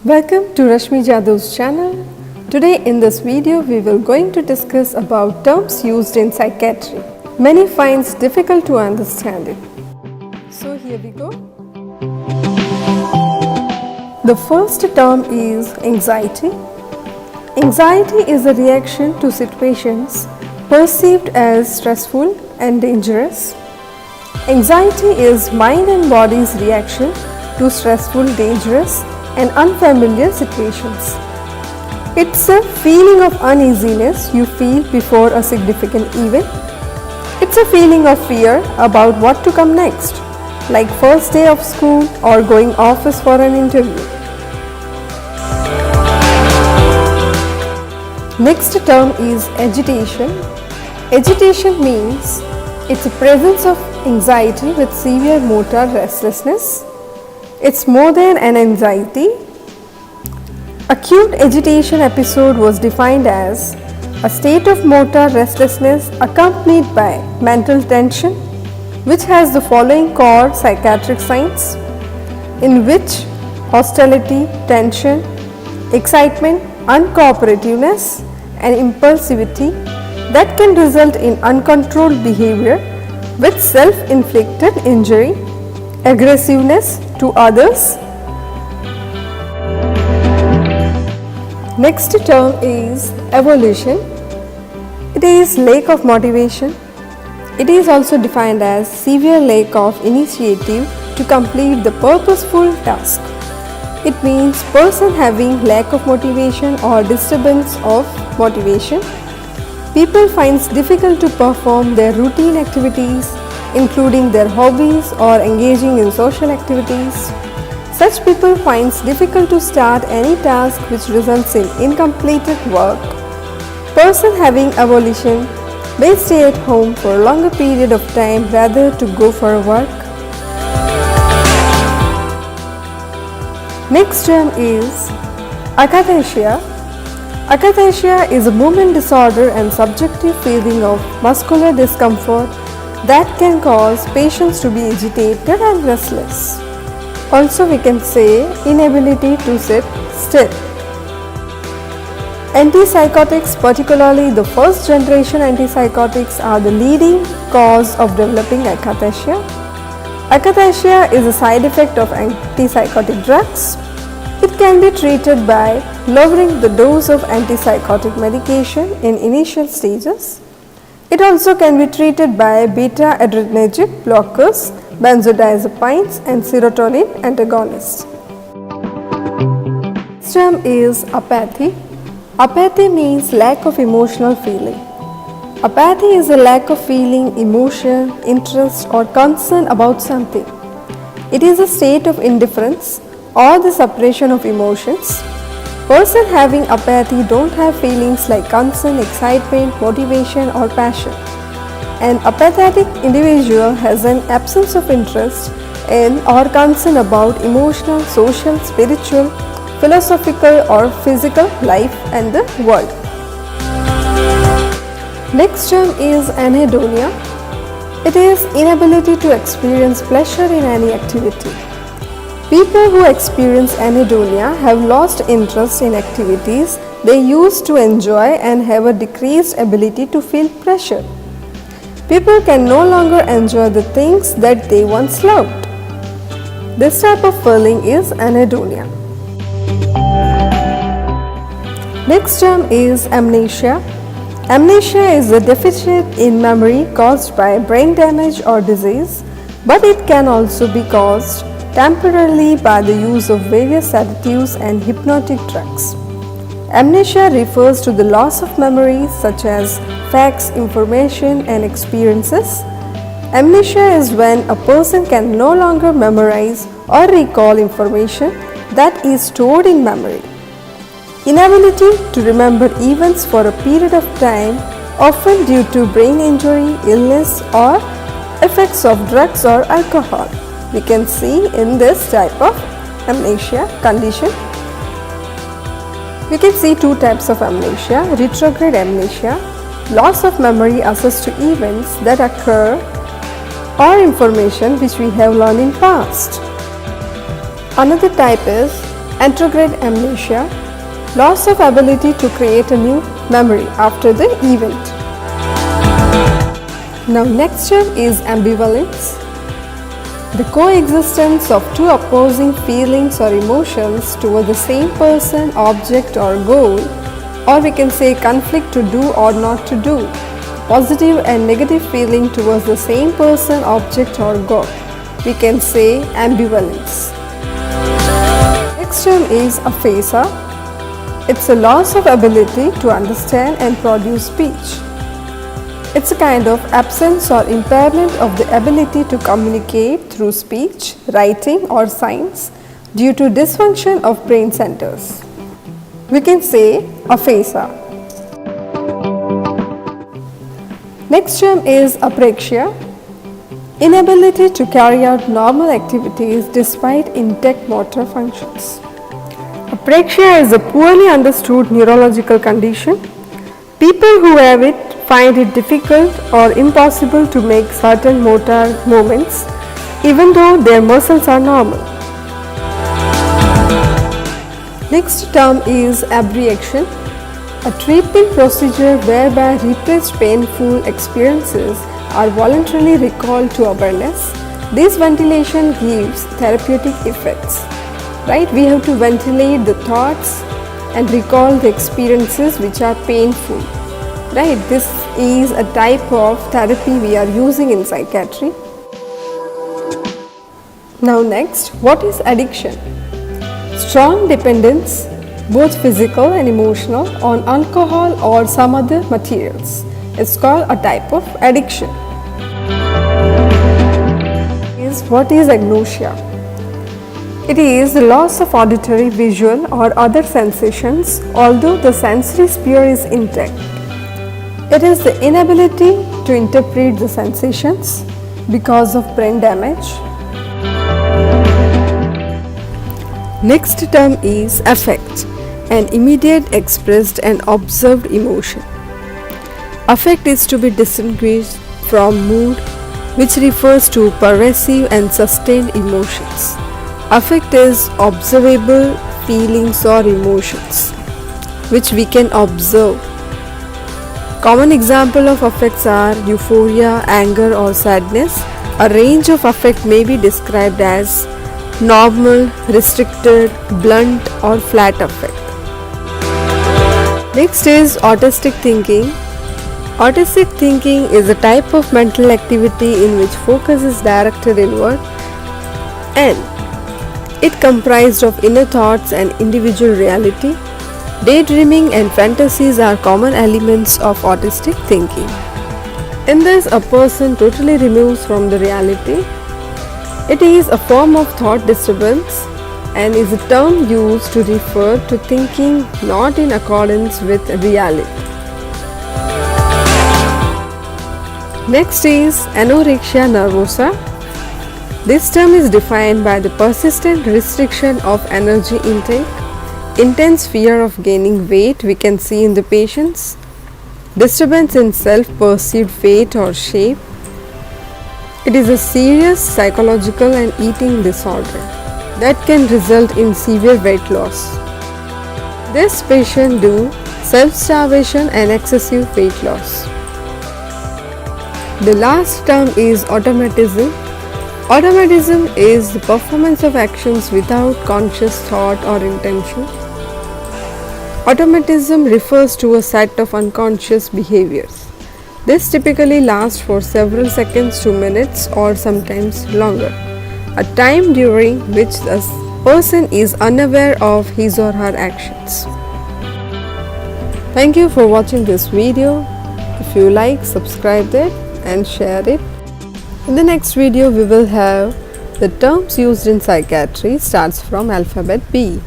Welcome to Rashmi Jadav's channel. Today in this video we will going to discuss about terms used in psychiatry. Many finds difficult to understand it. So here we go. The first term is anxiety. Anxiety is a reaction to situations perceived as stressful and dangerous. Anxiety is mind and body's reaction to stressful, dangerous and unfamiliar situations. It's a feeling of uneasiness you feel before a significant event. It's a feeling of fear about what to come next, like first day of school or going office for an interview. Next term is agitation. Agitation means it's a presence of anxiety with severe motor restlessness. It's more than an anxiety. Acute agitation episode was defined as a state of motor restlessness accompanied by mental tension, which has the following core psychiatric signs, in which hostility, tension, excitement, uncooperativeness, and impulsivity that can result in uncontrolled behavior with self-inflicted injury, aggressiveness to others. Next term is evolution. It is lack of motivation. It is also defined as severe lack of initiative to complete the purposeful task. It means person having lack of motivation or disturbance of motivation. People finds difficult to perform their routine activities, including their hobbies or engaging in social activities. Such people finds difficult to start any task which results in incompleted work. Person having avolition may stay at home for a longer period of time rather to go for work. Next term is akathisia. Akathisia is a movement disorder and subjective feeling of muscular discomfort that can cause patients to be agitated and restless. Also we can say inability to sit still. Antipsychotics, particularly the first generation antipsychotics, are the leading cause of developing akathisia. Akathisia is a side effect of antipsychotic drugs. It can be treated by lowering the dose of antipsychotic medication in initial stages. It also can be treated by beta-adrenergic blockers, benzodiazepines and serotonin antagonists. Next term is apathy. Apathy means lack of emotional feeling. Apathy is a lack of feeling, emotion, interest or concern about something. It is a state of indifference or the suppression of emotions. Person having apathy don't have feelings like concern, excitement, motivation or passion. An apathetic individual has an absence of interest in or concern about emotional, social, spiritual, philosophical or physical life and the world. Next term is anhedonia. It is inability to experience pleasure in any activity. People who experience anhedonia have lost interest in activities they used to enjoy and have a decreased ability to feel pleasure. People can no longer enjoy the things that they once loved. This type of feeling is anhedonia. Next term is amnesia. Amnesia is a deficit in memory caused by brain damage or disease, but it can also be caused temporarily by the use of various sedatives and hypnotic drugs. Amnesia refers to the loss of memories such as facts, information and experiences. Amnesia is when a person can no longer memorize or recall information that is stored in memory. Inability to remember events for a period of time, often due to brain injury, illness or effects of drugs or alcohol. We can see in this type of amnesia condition. We can see two types of amnesia: retrograde amnesia, loss of memory assessed to events that occur or information which we have learned in past. Another type is Anterograde amnesia, loss of ability to create a new memory after the event. Now next term is ambivalence. The coexistence of two opposing feelings or emotions toward the same person, object or goal, or we can say conflict to do or not to do. Positive and negative feeling towards the same person, object or goal. We can say ambivalence. Next term is aphasia. It's a loss of ability to understand and produce speech. It's a kind of absence or impairment of the ability to communicate through speech, writing or signs due to dysfunction of brain centers. We can say aphasia. Next term is apraxia, inability to carry out normal activities despite intact motor functions. Apraxia is a poorly understood neurological condition. People who have it find it difficult or impossible to make certain motor movements even though their muscles are normal. Next term is abreaction, a treatment procedure whereby repressed painful experiences are voluntarily recalled to awareness. This ventilation gives therapeutic effects. Right? We have to ventilate the thoughts and recall the experiences which are painful. Right, this is a type of therapy we are using in psychiatry. Now next, what is addiction? Strong dependence, both physical and emotional, on alcohol or some other materials. It's called a type of addiction. What is agnosia? It is the loss of auditory, visual or other sensations although the sensory sphere is intact. It is the inability to interpret the sensations because of brain damage. Next term is affect, an immediate expressed and observed emotion. Affect is to be distinguished from mood, which refers to pervasive and sustained emotions. Affect is observable feelings or emotions, which we can observe. Common example of affects are euphoria, anger or sadness. A range of affect may be described as normal, restricted, blunt or flat affect. Next is autistic thinking. Autistic thinking is a type of mental activity in which focus is directed inward and it comprised of inner thoughts and individual reality. Daydreaming and fantasies are common elements of autistic thinking. In this, a person totally removes from the reality. It is a form of thought disturbance and is a term used to refer to thinking not in accordance with reality. Next is anorexia nervosa. This term is defined by the persistent restriction of energy intake, intense fear of gaining weight we can see in the patients, disturbance in self-perceived weight or shape. It is a serious psychological and eating disorder that can result in severe weight loss. This patient do self-starvation and excessive weight loss. The last term is automatism. Automatism is the performance of actions without conscious thought or intention. Automatism refers to a set of unconscious behaviors. This typically lasts for several seconds to minutes or sometimes longer, a time during which the person is unaware of his or her actions. Thank you for watching this video. If you like, subscribe it and share it. In the next video, we will have the terms used in psychiatry starts from alphabet B.